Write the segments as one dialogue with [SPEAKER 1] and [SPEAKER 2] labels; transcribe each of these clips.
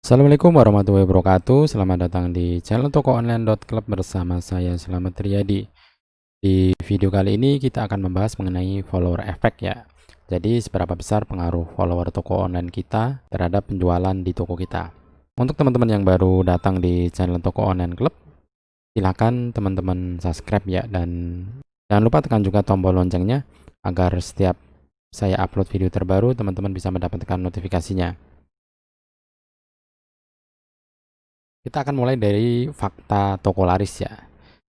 [SPEAKER 1] Assalamualaikum warahmatullahi wabarakatuh. Selamat datang di channel toko online.club bersama saya Slamet Riyadi. Di video kali ini kita akan membahas mengenai follower effect ya. Jadi seberapa besar pengaruh follower toko online kita terhadap penjualan di toko kita. Untuk teman-teman yang baru datang di channel toko online club, silakan teman-teman subscribe ya, dan jangan lupa tekan juga tombol loncengnya agar setiap saya upload video terbaru teman-teman bisa mendapatkan notifikasinya. Kita akan mulai dari fakta toko laris ya.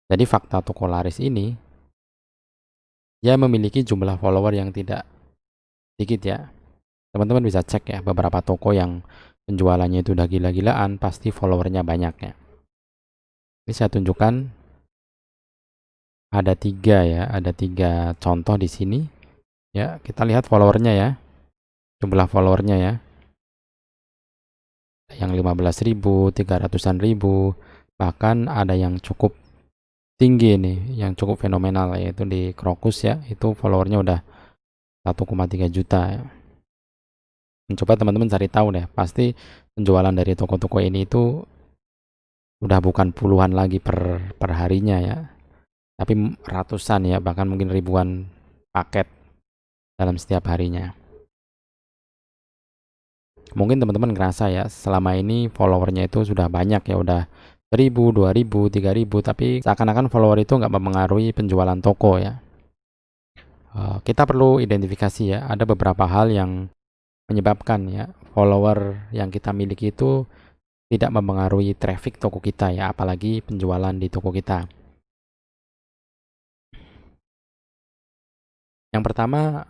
[SPEAKER 1] Jadi fakta toko laris ini, dia memiliki jumlah follower yang tidak sedikit ya. Teman-teman bisa cek ya, beberapa toko yang penjualannya itu udah gila-gilaan, pasti followernya banyak ya. Ini saya tunjukkan ada tiga contoh di sini. Ya, kita lihat followernya ya, jumlah followernya ya. Yang 15.000, 300-an ribu, bahkan ada yang cukup tinggi nih, yang cukup fenomenal, yaitu di Krokus ya, itu followernya udah 1,3 juta ya. Mencoba teman-teman cari tahu deh, pasti penjualan dari toko-toko ini itu udah bukan puluhan lagi per harinya ya, tapi ratusan ya, bahkan mungkin ribuan paket dalam setiap harinya. Mungkin teman-teman ngerasa ya, selama ini followernya itu sudah banyak ya, udah 1.000, 2.000, 3.000, tapi seakan-akan follower itu nggak mempengaruhi penjualan toko ya. Kita perlu identifikasi ya, ada beberapa hal yang menyebabkan ya follower yang kita miliki itu tidak mempengaruhi traffic toko kita ya, apalagi penjualan di toko kita. Yang pertama,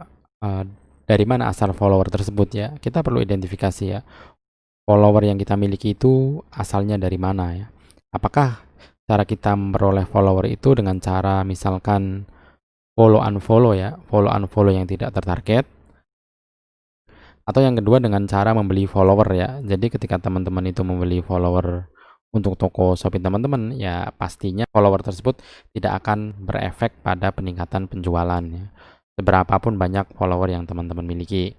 [SPEAKER 1] dari mana asal follower tersebut ya? Kita perlu identifikasi ya, follower yang kita miliki itu asalnya dari mana ya? Apakah cara kita memperoleh follower itu dengan cara misalkan follow unfollow ya, follow unfollow yang tidak tertarget, atau yang kedua dengan cara membeli follower ya. Jadi ketika teman-teman itu membeli follower untuk toko Shopee teman-teman, ya pastinya follower tersebut tidak akan berefek pada peningkatan penjualan ya, seberapapun banyak follower yang teman-teman miliki.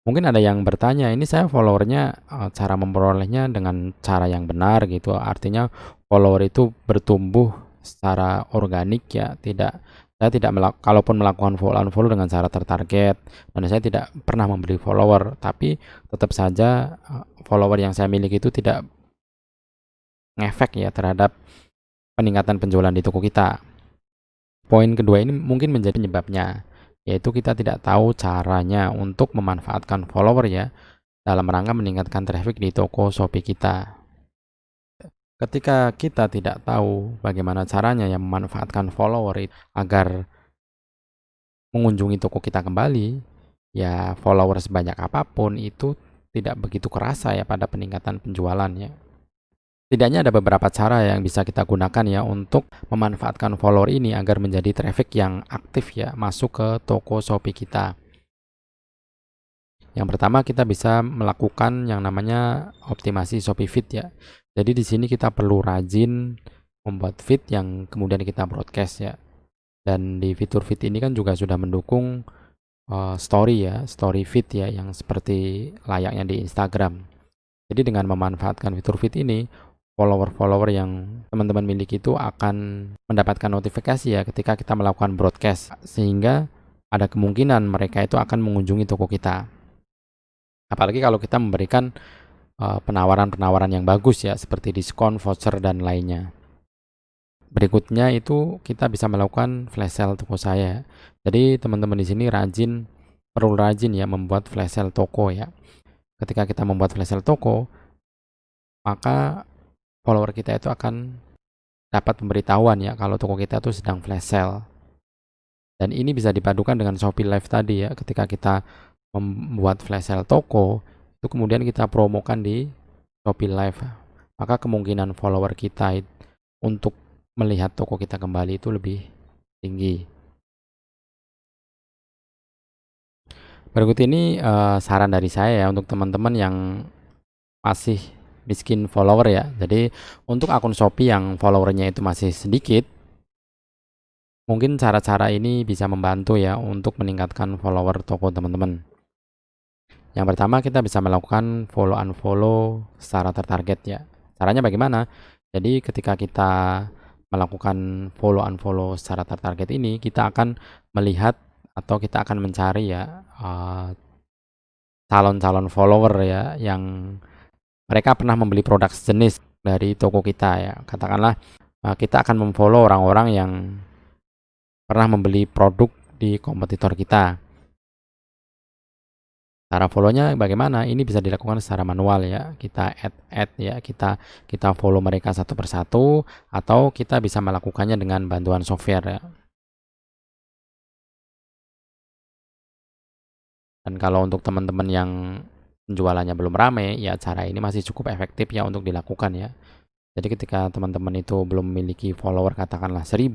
[SPEAKER 1] Mungkin ada yang bertanya, ini saya followernya, cara memperolehnya dengan cara yang benar gitu, artinya follower itu bertumbuh secara organik ya, saya tidak kalaupun melakukan follow unfollow dengan cara tertarget, dan saya tidak pernah membeli follower, tapi tetap saja follower yang saya miliki itu tidak ngefek ya terhadap peningkatan penjualan di toko kita. Poin kedua ini mungkin menjadi penyebabnya, yaitu kita tidak tahu caranya untuk memanfaatkan follower ya, dalam rangka meningkatkan traffic di toko Shopee kita. Ketika kita tidak tahu bagaimana caranya yang memanfaatkan follower agar mengunjungi toko kita kembali, ya follower sebanyak apapun itu tidak begitu kerasa ya pada peningkatan penjualannya. Setidaknya ada beberapa cara yang bisa kita gunakan ya untuk memanfaatkan follower ini agar menjadi traffic yang aktif ya masuk ke toko Shopee kita. Yang pertama, kita bisa melakukan yang namanya optimasi Shopee Feed ya. Jadi di sini kita perlu rajin membuat feed yang kemudian kita broadcast ya. Dan di fitur feed ini kan juga sudah mendukung story ya, story feed ya, yang seperti layaknya di Instagram. Jadi dengan memanfaatkan fitur feed ini, follower-follower yang teman-teman miliki itu akan mendapatkan notifikasi ya ketika kita melakukan broadcast, sehingga ada kemungkinan mereka itu akan mengunjungi toko kita. Apalagi kalau kita memberikan penawaran-penawaran yang bagus ya, seperti diskon, voucher, dan lainnya. Berikutnya itu kita bisa melakukan flash sale toko saya. Jadi teman-teman di sini perlu rajin ya membuat flash sale toko ya. Ketika kita membuat flash sale toko, maka follower kita itu akan dapat pemberitahuan ya kalau toko kita itu sedang flash sale. Dan ini bisa dipadukan dengan Shopee Live tadi ya. Ketika kita membuat flash sale toko, itu kemudian kita promokan di Shopee Live, maka kemungkinan follower kita untuk melihat toko kita kembali itu lebih tinggi. Berikut ini saran dari saya ya untuk teman-teman yang masih miskin follower ya. Jadi untuk akun Shopee yang followernya itu masih sedikit, mungkin cara-cara ini bisa membantu ya untuk meningkatkan follower toko teman-teman. Yang pertama kita bisa melakukan follow unfollow secara tertarget ya. Caranya bagaimana? Jadi ketika kita melakukan follow unfollow secara tertarget ini, kita akan melihat atau kita akan mencari ya calon-calon follower ya yang mereka pernah membeli produk sejenis dari toko kita ya. Katakanlah kita akan memfollow orang-orang yang pernah membeli produk di kompetitor kita. Cara follow-nya bagaimana? Ini bisa dilakukan secara manual ya. Kita add ya, kita follow mereka satu persatu atau kita bisa melakukannya dengan bantuan software ya. Dan kalau untuk teman-teman yang penjualannya belum rame, ya cara ini masih cukup efektif ya untuk dilakukan ya. Jadi ketika teman-teman itu belum memiliki follower katakanlah 1000,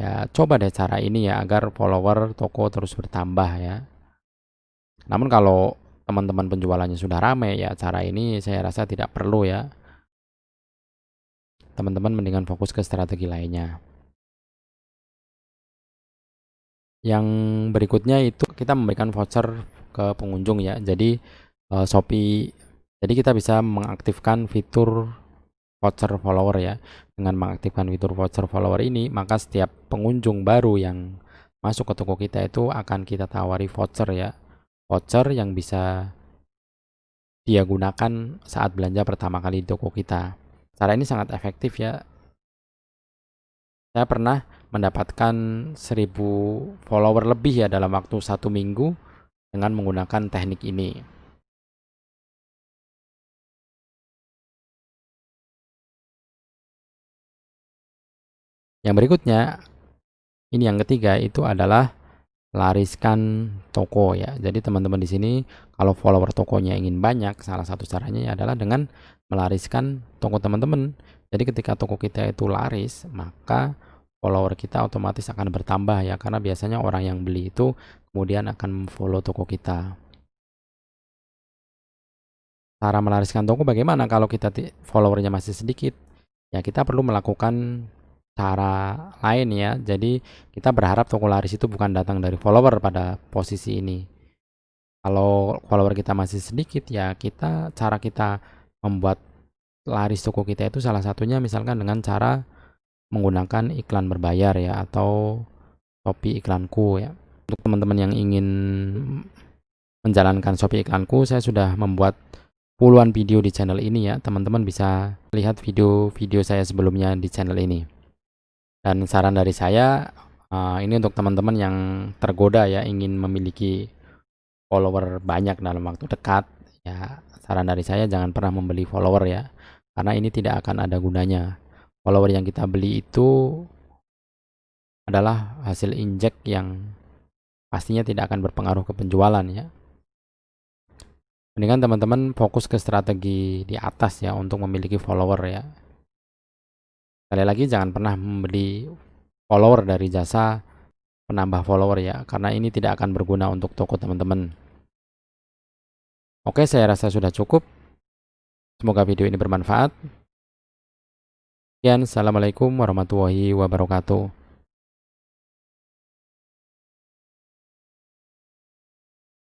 [SPEAKER 1] ya coba deh cara ini ya agar follower toko terus bertambah ya. Namun kalau teman-teman penjualannya sudah rame ya cara ini saya rasa tidak perlu ya. Teman-teman mendingan fokus ke strategi lainnya. Yang berikutnya itu kita memberikan voucher ke pengunjung ya. Jadi Shopee, jadi kita bisa mengaktifkan fitur voucher follower ya. Dengan mengaktifkan fitur voucher follower ini, maka setiap pengunjung baru yang masuk ke toko kita itu akan kita tawari voucher ya. Voucher yang bisa dia gunakan saat belanja pertama kali di toko kita. Cara ini sangat efektif ya. Saya pernah mendapatkan 1000 follower lebih ya dalam waktu 1 minggu dengan menggunakan teknik ini. Yang berikutnya, ini yang ketiga itu adalah lariskan toko ya. Jadi teman-teman di sini kalau follower tokonya ingin banyak, salah satu caranya adalah dengan melariskan toko teman-teman. Jadi ketika toko kita itu laris, maka follower kita otomatis akan bertambah ya, karena biasanya orang yang beli itu kemudian akan follow toko kita. Cara melariskan toko bagaimana kalau kita followernya masih sedikit? Ya kita perlu melakukan cara lain ya. Jadi kita berharap toko laris itu bukan datang dari follower pada posisi ini. Kalau follower kita masih sedikit ya cara kita membuat laris toko kita itu salah satunya misalkan dengan cara menggunakan iklan berbayar ya atau Shopee iklanku ya. Untuk teman-teman yang ingin menjalankan Shopee iklanku, saya sudah membuat puluhan video di channel ini ya. Teman-teman bisa lihat video-video saya sebelumnya di channel ini. Dan saran dari saya, ini untuk teman-teman yang tergoda ya ingin memiliki follower banyak dalam waktu dekat, ya saran dari saya jangan pernah membeli follower ya, karena ini tidak akan ada gunanya. Follower yang kita beli itu adalah hasil injek yang pastinya tidak akan berpengaruh ke penjualan ya. Mendingan teman-teman fokus ke strategi di atas ya untuk memiliki follower ya. Sekali lagi jangan pernah membeli follower dari jasa penambah follower ya, karena ini tidak akan berguna untuk toko teman-teman. Oke, saya rasa sudah cukup. Semoga video ini bermanfaat. Sekian, assalamualaikum warahmatullahi wabarakatuh.